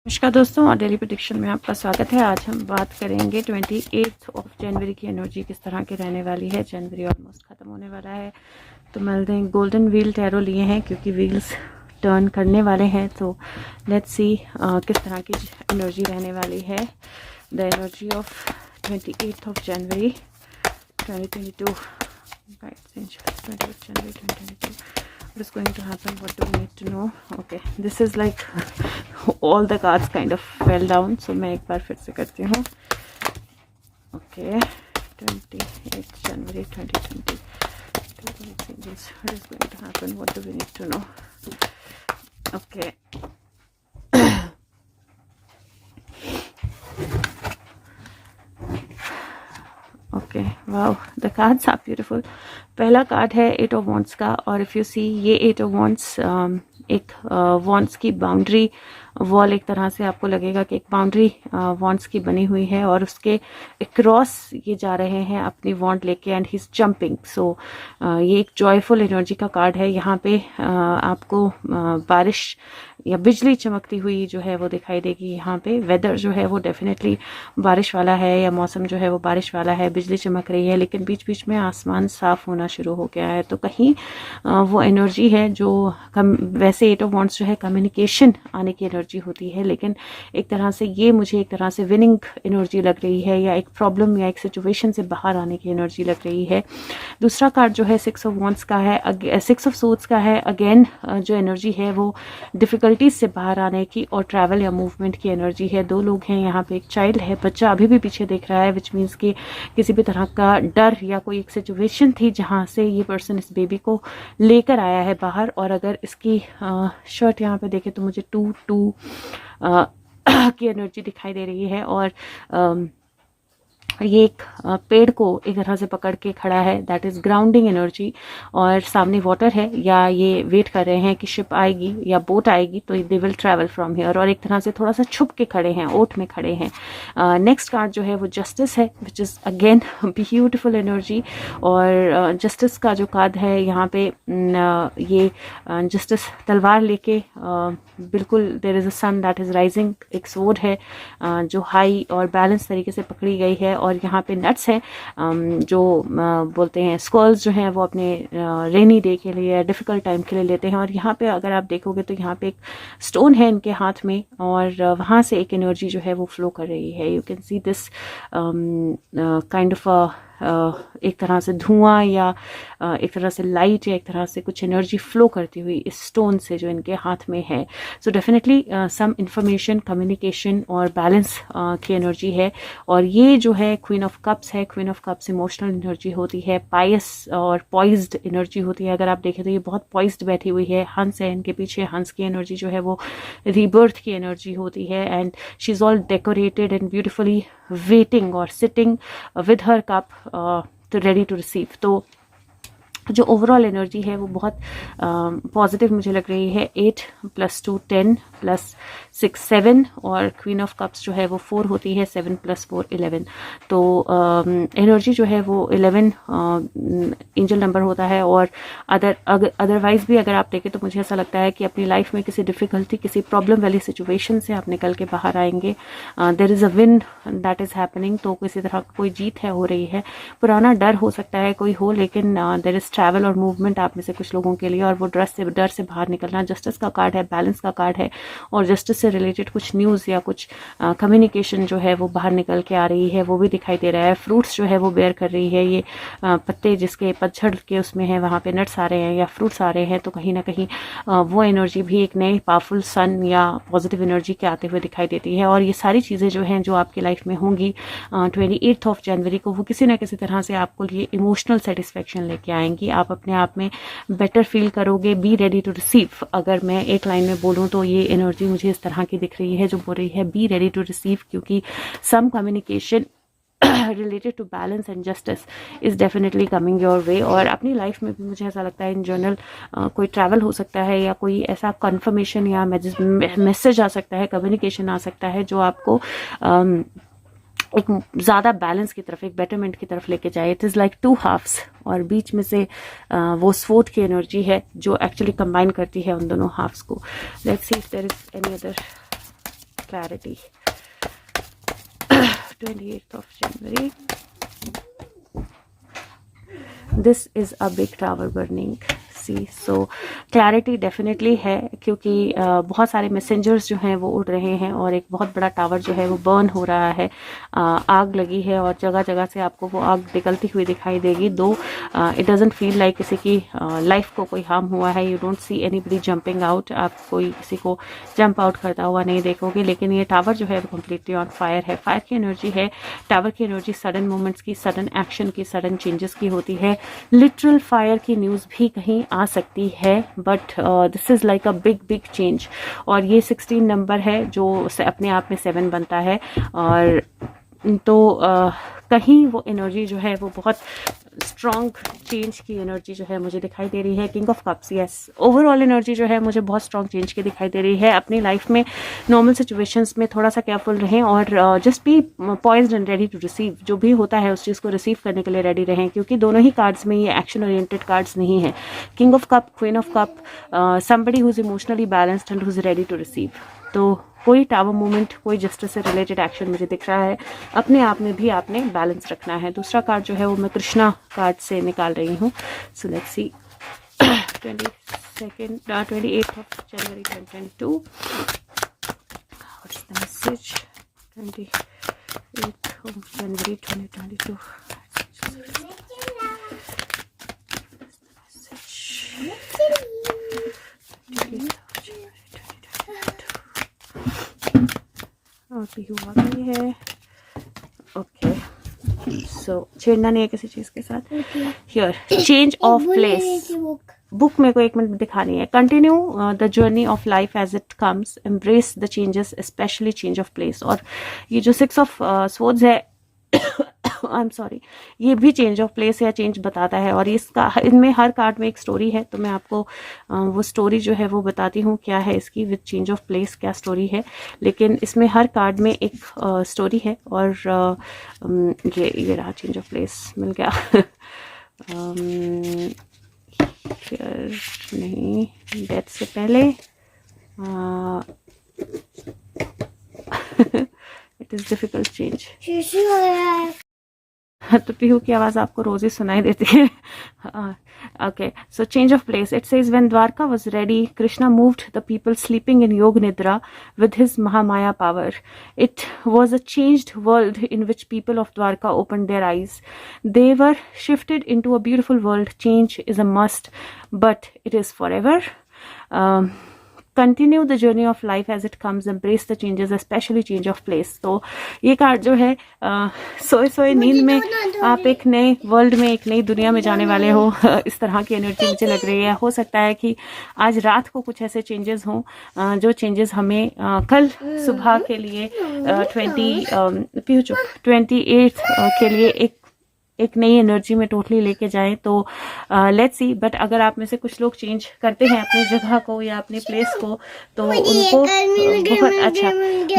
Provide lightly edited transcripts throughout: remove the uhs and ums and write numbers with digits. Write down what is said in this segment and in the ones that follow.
नमस्कार दोस्तों, और डेली प्रेडिक्शन में आपका स्वागत है। आज हम बात करेंगे 28 जनवरी की एनर्जी किस तरह की रहने वाली है। जनवरी ऑलमोस्ट ख़त्म होने वाला है, तो मिलते हैं। गोल्डन व्हील टैरो लिए हैं क्योंकि व्हील्स टर्न करने वाले हैं। तो लेट्स सी किस तरह की एनर्जी रहने वाली है। The energy of 28 January 2022, right, 28 January 2022. What is going to happen? What do we need to know? Okay, this is like all the cards kind of fell down, so मैं एक बार फिर से करती हूँ. Okay, 28 January 2020. What is going to happen? What do we need to know? Okay. Okay, wow, the cards are beautiful. पहला card है 8 of wands का, और इफ़ यू सी ये 8 ऑफ वॉन्ड्स एक वॉन्ड्स की बाउंड्री वॉल, एक तरह से आपको लगेगा कि एक बाउंड्री वॉन्ड्स की बनी हुई है और उसके क्रॉस ये जा रहे हैं अपनी वॉन्ड लेके, एंड ही इज जंपिंग. सो ये एक जॉयफुल एनर्जी का कार्ड है. यहाँ पे आपको बारिश या बिजली चमकती हुई जो है वो दिखाई देगी. यहाँ पे वेदर जो है वो डेफिनेटली बारिश वाला है, या मौसम जो है वो बारिश वाला है. बिजली चमक रही है, लेकिन बीच बीच में आसमान साफ होना शुरू हो गया है. तो कहीं वो एनर्जी है जो वैसे 8 ऑफ वॉन्ड्स जो है कम्युनिकेशन आने की एनर्जी होती है, लेकिन एक तरह से ये मुझे एक तरह से विनिंग एनर्जी लग रही है, या एक प्रॉब्लम या एक सिचुएशन से बाहर आने की एनर्जी लग रही है. दूसरा कार्ड जो है 6 ऑफ वॉन्ड्स का है, 6 ऑफ सोर्ड्स का है. अगेन जो एनर्जी है वो डिफिकल्टीज से बाहर आने की और ट्रैवल या मूवमेंट की एनर्जी है. दो लोग हैं यहाँ पे, एक चाइल्ड है, बच्चा अभी भी पीछे देख रहा है, विच मीन्स कि किसी भी तरह का डर या कोई एक सिचुएशन थी जहाँ से ये पर्सन इस बेबी को लेकर आया है बाहर. और अगर इसकी शर्ट यहाँ पे देखें तो मुझे 2 की एनर्जी दिखाई दे रही है, और ये एक पेड़ को एक तरह से पकड़ के खड़ा है, दैट इज ग्राउंडिंग एनर्जी. और सामने वाटर है, या ये वेट कर रहे हैं कि शिप आएगी या बोट आएगी तो they will travel from here, और एक तरह से थोड़ा सा छुप के खड़े हैं, ओट में खड़े हैं. नेक्स्ट कार्ड जो है वो जस्टिस है, which is again beautiful energy. और जस्टिस का जो कार्ड है यहाँ पे, ये जस्टिस तलवार लेके बिल्कुल, there is a sun that is rising. एक स्वॉर्ड है जो हाई और बैलेंस तरीके से पकड़ी गई है. और यहाँ पे नट्स हैं जो बोलते हैं स्क्वॉल्स जो हैं वो अपने रेनी डे के लिए, डिफिकल्ट टाइम के लिए लेते हैं. और यहाँ पे अगर आप देखोगे तो यहाँ पे एक स्टोन है इनके हाथ में, और वहाँ से एक एनर्जी जो है वो फ्लो कर रही है. You can see this kind of एक तरह से धुआं, या एक तरह से लाइट, या एक तरह से कुछ एनर्जी फ्लो करती हुई इस स्टोन से जो इनके हाथ में है. So definitely some information, communication और बैलेंस की एनर्जी है. और ये जो है क्वीन ऑफ कप्स है. Queen of cups emotional energy होती है, पायस और पॉइज्ड एनर्जी होती है. अगर आप देखें तो ये बहुत पॉइज्ड बैठी हुई है. हंस है इनके पीछे, हंस की एनर्जी जो है वो रीबर्थ की एनर्जी होती है. And she is all decorated and beautifully waiting और सिटिंग विद हर कप तो रेडी टू रिसीव. तो जो ओवरऑल एनर्जी है वो बहुत पॉजिटिव मुझे लग रही है. 8 + 2 10 + 6 7, और क्वीन ऑफ कप्स जो है वो 4 होती है. 7 + 4 11. तो एनर्जी जो है वो 11 एंजल नंबर होता है. और अदरवाइज भी अगर आप देखें तो मुझे ऐसा लगता है कि अपनी लाइफ में किसी डिफिकल्टी, किसी प्रॉब्लम वाली सिचुएशन से आप निकल के बाहर आएंगे. There is a win that is happening. तो किसी तरह कोई जीत है, हो रही है. पुराना डर हो सकता है कोई हो, लेकिन देयर इज ट्रैवल और मूवमेंट आप में से कुछ लोगों के लिए, और वो डर से बाहर निकलना. जस्टिस का कार्ड है, बैलेंस का कार्ड है, और जस्टिस से रिलेटेड कुछ न्यूज़ या कुछ कम्युनिकेशन जो है वो बाहर निकल के आ रही है, वो भी दिखाई दे रहा है. फ्रूट्स जो है वो बेयर कर रही है. ये पत्ते जिसके पतझड़ के उसमें है, वहाँ पे नट्स आ रहे हैं या फ्रूट्स आ रहे हैं. तो कहीं ना कहीं वो एनर्जी भी एक नए पावरफुल सन या पॉजिटिव एनर्जी के आते हुए दिखाई देती है. और ये सारी चीज़ें जो हैं जो आपकी लाइफ में होंगी 28 जनवरी को, वो किसी ना किसी तरह से आपको लिए इमोशनल सेटिस्फेक्शन लेके आएंगी. आप अपने आप में बेटर फील करोगे. Be ready to receive. अगर मैं एक लाइन में बोलूँ तो ये एनर्जी मुझे इस तरह की दिख रही है जो बोल रही है बी रेडी टू रिसीव, क्योंकि सम communication related to balance and justice is definitely coming your way. और अपनी लाइफ में भी मुझे ऐसा लगता है इन जनरल कोई ट्रैवल हो सकता है, या कोई ऐसा कन्फर्मेशन या मैसेज आ सकता है, कम्युनिकेशन आ सकता है जो आपको एक ज़्यादा बैलेंस की तरफ, एक बेटरमेंट की तरफ लेके जाए. इट इज़ लाइक 2 हाफ्स, और बीच में से वो स्वॉर्ड की एनर्जी है जो एक्चुअली कंबाइन करती है उन दोनों हाफ्स को. Let's see if there is any other clarity. 28th of January. This is a big tower burning. See so clarity definitely है, क्योंकि बहुत सारे मैसेंजर्स जो हैं वो उड़ रहे हैं और एक बहुत बड़ा टावर जो है वो बर्न हो रहा है, आग लगी है और जगह जगह से आपको वो आग निकलती हुई दिखाई देगी। दो इट डजंट फील लाइक किसी की लाइफ को कोई हार्म हुआ है, you don't see anybody jumping out, आप कोई किसी को जंप आउट करता हुआ नहीं देखोगे, लेकिन ये टावर जो है वो कम्प्लीटली ऑन फायर है। फायर की एनर्जी है, टावर की एनर्जी सडन मूवमेंट्स की, सडन एक्शन की, सडन चेंजेस की होती है। लिटरल फायर की न्यूज़ भी कहीं आ सकती है, but this is like a big big change. और ये 16 नंबर है जो अपने आप में 7 बनता है, और तो कहीं वो एनर्जी जो है वो बहुत स्ट्रॉन्ग चेंज की एनर्जी जो है मुझे दिखाई दे रही है। King of cups, yes, overall energy जो है मुझे बहुत स्ट्रॉन्ग चेंज की दिखाई दे रही है। अपनी लाइफ में नॉर्मल सिचुएशंस में थोड़ा सा केयरफुल रहें और just be poised and ready to receive. जो भी होता है उस चीज़ को रिसीव करने के लिए रेडी रहें, क्योंकि दोनों ही कार्ड्स में ये एक्शन ओरिएंटेड कार्ड्स नहीं है। King of cup, queen of cup, somebody who is emotionally balanced and who is ready to receive. तो कोई टावर मूवमेंट, कोई जस्टिस से रिलेटेड एक्शन मुझे दिख रहा है। अपने आप में भी आपने बैलेंस रखना है। दूसरा कार्ड जो है वो मैं कृष्णा कार्ड से निकाल रही हूँ। सो let's C 28th of January 2022. What's the message? 28th of January 2022. और पीहू आ गई है। ओके, सो छेड़ना नहीं है किसी चीज के साथ। Here change of place, book मेरे को 1 मिनट दिखानी है। Continue the journey of life as it comes, embrace the changes, specially change of place. और ये जो 6 ऑफ स्वॉर्ड्स है, आई एम सॉरी, ये भी चेंज ऑफ प्लेस या चेंज बताता है। और इसका इनमें हर कार्ड में एक स्टोरी है, तो मैं आपको वो स्टोरी जो है वो बताती हूँ क्या है इसकी। विद चेंज ऑफ प्लेस क्या स्टोरी है, लेकिन इसमें हर कार्ड में एक स्टोरी है। और ये रहा चेंज ऑफ प्लेस, मिल गया। नहीं, डेथ से पहले इट इज डिफिकल्ट चेंज। तो पीहू की आवाज आपको रोज ही सुनाई देती है। Okay, so change of place, it says when Dwarka was ready, Krishna moved the people sleeping in योग निद्रा with his Mahamaya power. It was a changed world in which people of Dwarka opened their eyes. They were shifted into a beautiful world. Change is a must, but it is forever. Continue the journey of life as it comes. Embrace the changes, especially change of place. तो ये card जो है सोए सोए नींद में आप एक नए वर्ल्ड में, एक नई दुनिया में जाने वाले हो, इस तरह की एनर्जी मुझे लग रही है। हो सकता है कि आज रात को कुछ ऐसे चेंजेस हों जो चेंजेस हमें कल सुबह के लिए 28 के लिए एक नई एनर्जी में टोटली लेके जाएं। तो लेट्स सी, बट अगर आप में से कुछ लोग चेंज करते हैं अपनी जगह को या अपने प्लेस को, तो उनको बहुत अच्छा,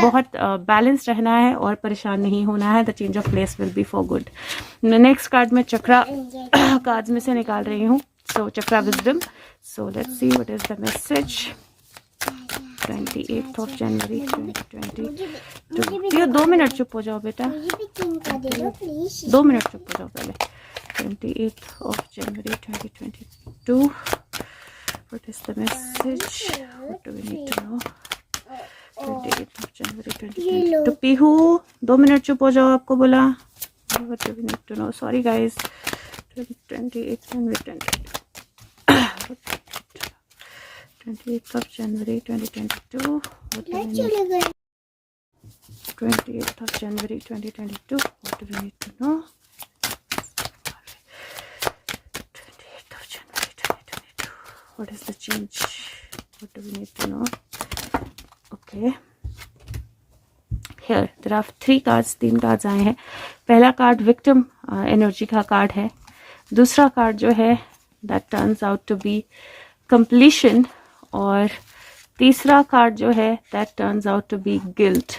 बहुत बैलेंस रहना है और परेशान नहीं होना है। The change of place will be for good. Next card मैं चक्रा कार्ड्स में से निकाल रही हूँ। So chakra wisdom, so let's see what is the message. 28th of January 2022। 2 minute चुप हो जाओ बेटा, 2 मिनट चुप हो जाओ पहले। 28th of January 2022। What is the message? What do we need to know? 28th of January 2022। तो पीहू 2 मिनट चुप हो जाओ, आपको बोला। What do we need to know? Sorry guys। 28th January 2022। 28th of January 2022। What do we need? 28th of January 2022। What do we need to know? 28th of January 2022। What is the change? What do we need to know? Okay. Here there are 3 cards, 3 cards आए हैं। पहला card victim energy का card है। दूसरा card जो है that turns out to be completion और तीसरा कार्ड जो है that turns out to be guilt.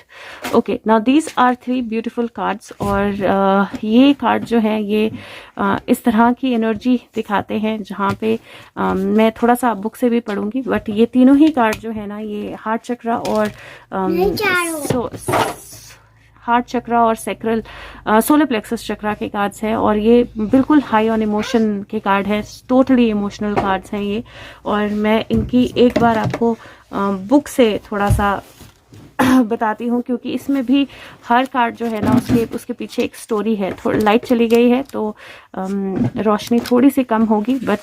Okay, now these are 3 beautiful cards. और ये कार्ड जो है ये इस तरह की एनर्जी दिखाते हैं जहाँ पे मैं थोड़ा सा बुक से भी पढ़ूंगी, बट ये तीनों ही कार्ड जो है ना ये हार्ट चक्रा और हार्ट चक्रा और सैक्रल सोलर प्लेक्सस चक्रा के कार्ड्स हैं. और ये बिल्कुल हाई ऑन इमोशन के कार्ड है, टोटली इमोशनल कार्ड्स हैं ये. और मैं इनकी एक बार आपको बुक से थोड़ा सा बताती हूँ, क्योंकि इसमें भी हर कार्ड जो है ना उसके पीछे एक स्टोरी है. थोड़ी लाइट चली गई है तो रोशनी थोड़ी सी कम होगी, बट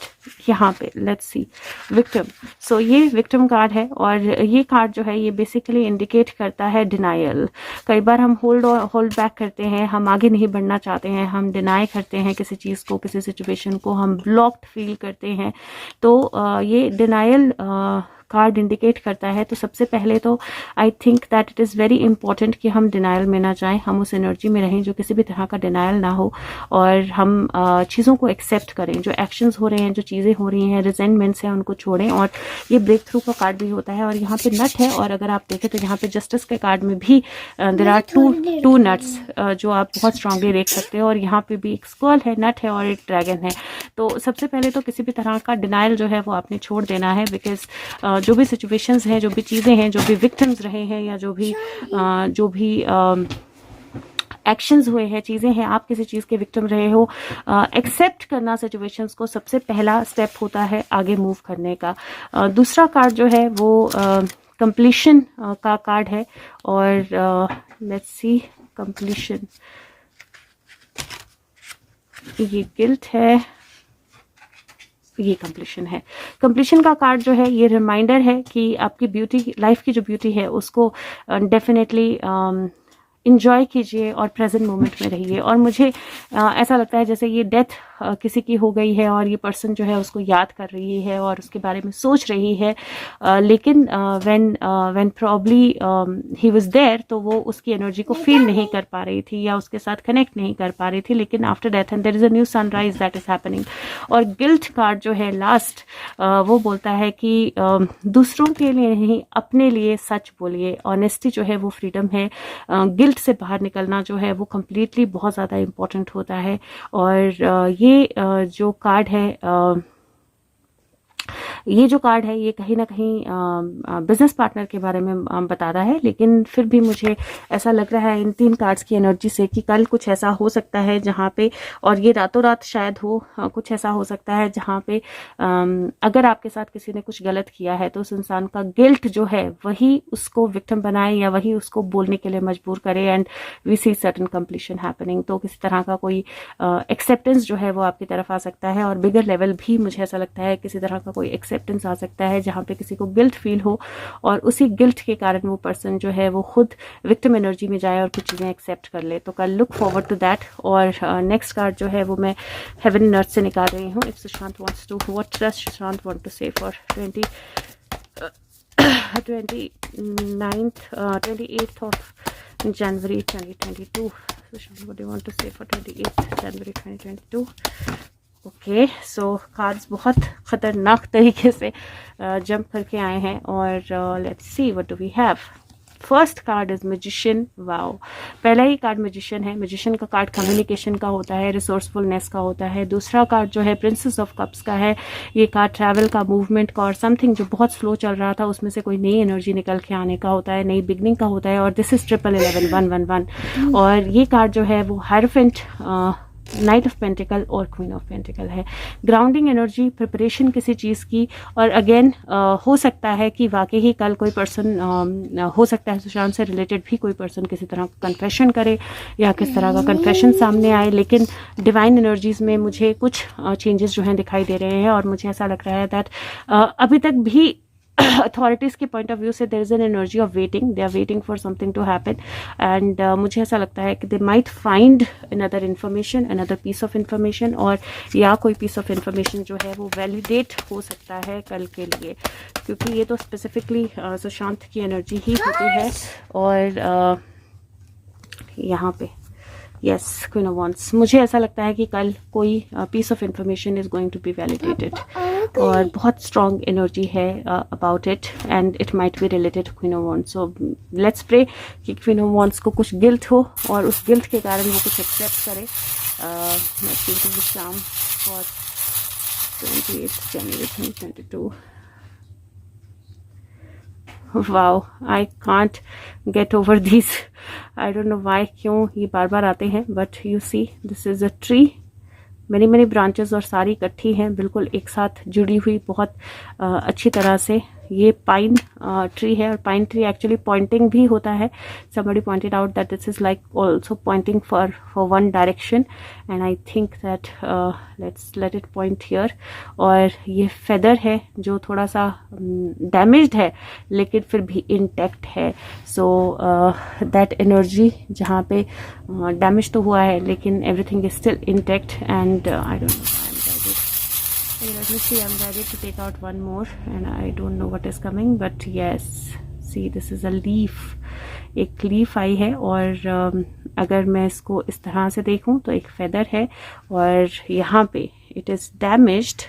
यहाँ पे लेट्स सी विक्टिम. सो ये विक्टिम कार्ड है. और ये कार्ड जो है ये बेसिकली इंडिकेट करता है डिनायल. कई बार हम होल्ड बैक करते हैं, हम आगे नहीं बढ़ना चाहते हैं, हम डिनाई करते हैं किसी चीज़ को, किसी सिचुएशन को, हम ब्लॉक्ड फील करते हैं. तो ये डिनायल कार्ड इंडिकेट करता है. तो सबसे पहले तो I think that it is very important कि हम डिनायल में ना जाएं, हम उस एनर्जी में रहें जो किसी भी तरह का डिनायल ना हो, और हम चीज़ों को एक्सेप्ट करें. जो एक्शंस हो रहे हैं, जो चीज़ें हो रही हैं, रिजेंटमेंट्स हैं, उनको छोड़ें. और ये ब्रेक थ्रू का कार्ड भी होता है. और यहाँ पे नट है, और अगर आप देखें तो यहाँ पे जस्टिस के कार्ड में भी देयर आर टू नट्स जो आप बहुत स्ट्रांगली देख सकते हो. और यहाँ पे भी एक स्क्वल है, नट है और एक ड्रैगन है. तो सबसे पहले तो किसी भी तरह का डिनायल जो है वो आपने छोड़ देना है, बिकॉज जो भी सिचुएशंस हैं, जो भी चीज़ें हैं, जो भी विक्टिम्स रहे हैं, या जो भी एक्शंस हुए हैं, चीज़ें हैं, आप किसी चीज़ के विक्टिम रहे हो, एक्सेप्ट करना सिचुएशंस को सबसे पहला स्टेप होता है आगे मूव करने का. दूसरा कार्ड जो है वो कंप्लीशन का कार्ड है. और लेट्स सी कंप्लीशन, ये गिल्ट है, ये कंप्लीशन है. कंप्लीशन का कार्ड जो है ये रिमाइंडर है कि आपकी ब्यूटी, लाइफ की जो ब्यूटी है उसको डेफिनेटली इंजॉय कीजिए और प्रेजेंट मोमेंट में रहिए. और मुझे ऐसा लगता है जैसे ये डेथ किसी की हो गई है और ये पर्सन जो है उसको याद कर रही है और उसके बारे में सोच रही है, लेकिन when probably he was there, तो वो उसकी एनर्जी को फील नहीं कर पा रही थी या उसके साथ कनेक्ट नहीं कर पा रही थी. लेकिन after death and there is a new sunrise that is happening. और गिल्ट कार्ड जो है लास्ट, वो बोलता है कि दूसरों के लिए नहीं, अपने लिए सच बोलिए. ऑनेस्टी जो है वो फ्रीडम है. गिल्ट से बाहर निकलना जो है वो कम्प्लीटली बहुत ज़्यादा इम्पोर्टेंट होता है. और ये जो कार्ड है, ये जो कार्ड है ये कहीं ना कहीं बिजनेस पार्टनर के बारे में बताता है. लेकिन फिर भी मुझे ऐसा लग रहा है इन 3 कार्ड्स की एनर्जी से कि कल कुछ ऐसा हो सकता है जहाँ पे, और ये रातों रात शायद हो, कुछ ऐसा हो सकता है जहाँ पे अगर आपके साथ किसी ने कुछ गलत किया है तो उस इंसान का गिल्ट जो है वही उसको विक्टिम बनाए या वही उसको बोलने के लिए मजबूर करे. And we see certain completion happening. तो किसी तरह का कोई एक्सेप्टेंस जो है वो आपकी तरफ आ सकता है. और बिगर लेवल भी मुझे ऐसा लगता है किसी तरह का कोई एक्सेप्टेंस आ सकता है जहाँ पे किसी को गिल्ट फील हो, और उसी गिल्ट के कारण वो पर्सन जो है वो खुद विक्टिम एनर्जी में जाए और कुछ चीज़ें एक्सेप्ट कर ले. तो कल लुक फॉरवर्ड टू दैट. और नेक्स्ट कार्ड जो है वो मैं हेवन एंड अर्थ से निकाल रही हूँ. If Sushant wants to, what does Sushant want to say for 28th of January 2022. Sushant, what do you want to say for 28th January 2022? Okay, so cards बहुत ख़तरनाक तरीके से जंप करके आए हैं. और let's see what do we have. First card is magician. Wow, पहला ही कार्ड मैजिशियन है. मैजिशियन का कार्ड कम्युनिकेशन का होता है, रिसोर्सफुलनेस का होता है. दूसरा कार्ड जो है प्रिंसेस ऑफ कप्स का है. ये कार्ड ट्रैवल का, मूवमेंट का, और समथिंग जो बहुत स्लो चल रहा था उसमें से कोई नई एनर्जी निकल के आने का होता है, नई बिगनिंग का होता है. और दिस इज 1111. और ये कार्ड जो है वो हायरफेंट, नाइट ऑफ पेंटिकल और क्वीन ऑफ पेंटिकल है. ग्राउंडिंग एनर्जी, प्रिपरेशन किसी चीज़ की. और अगेन हो सकता है कि वाकई ही कल कोई पर्सन, हो सकता है सुशांत से रिलेटेड भी कोई पर्सन किसी तरह का कन्फेशन करे या किस तरह का कन्फेशन सामने आए. लेकिन डिवाइन एनर्जीज में मुझे कुछ चेंजेस जो हैं दिखाई दे रहे हैं. और मुझे ऐसा लग रहा है दैट अभी तक भी अथॉरिटीज के पॉइंट ऑफ व्यू से there is an energy of waiting. They are waiting for something to happen. And मुझे ऐसा लगता है कि they might find another information, another piece of information, और या कोई पीस ऑफ इन्फॉर्मेशन जो है वो वैलिडेट हो सकता है कल के लिए, क्योंकि ये तो स्पेसिफिकली सुशांत की एनर्जी ही होती है. और यहाँ पे यस, क्वीन ऑफ वांड्स. मुझे ऐसा लगता है कि कल कोई piece of information is going to be validated. और बहुत स्ट्रॉन्ग एनर्जी है about it and it might be related queen of wands. So let's pray कि क्वीन ऑफ वांड्स को कुछ गिल्ट हो और उस गिल्ट के कारण वो कुछ एक्सेप्ट करे। शाम for 28 January 2022। Wow, I can't get over this, I don't know why, क्यों ये बार बार आते हैं, but you see this is a tree, many branches और सारी इकट्ठी हैं, बिल्कुल एक साथ जुड़ी हुई बहुत अच्छी तरह से। ये पाइन ट्री है और पाइन ट्री एक्चुअली पॉइंटिंग भी होता है। somebody pointed out that this is like also pointing for one direction and I think that let's let it point here। और ये फेदर है जो थोड़ा सा डैमेज्ड है लेकिन फिर भी इंटैक्ट है। सो दैट एनर्जी जहाँ पे डैमेज तो हुआ है लेकिन everything is still intact and I don't know, okay, let me see, I'm ready to take out one more and I don't know what is coming, but yes, see this is a leaf, एक leaf आई है और अगर मैं इसको इस तरह से देखूं तो एक फेदर है और यहाँ पे इट इज डैमेज्ड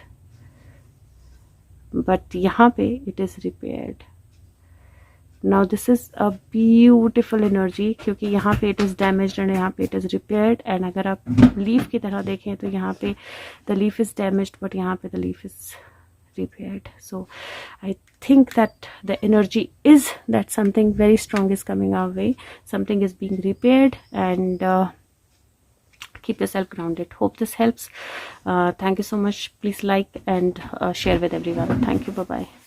बट यहाँ पे it is repaired. Now this is a beautiful energy क्योंकि यहाँ पे इट इज डैमेज्ड एंड यहाँ पे इट इज रिपेयर्ड। एंड अगर आप लीफ की तरह देखें तो यहाँ पे the leaf is damaged but यहाँ पे the leaf is repaired। So I think that the energy is that something very strong is coming our way, something is being repaired and keep yourself grounded. Hope this helps. Thank you so much. Please like and share with everyone. Thank you. Bye bye.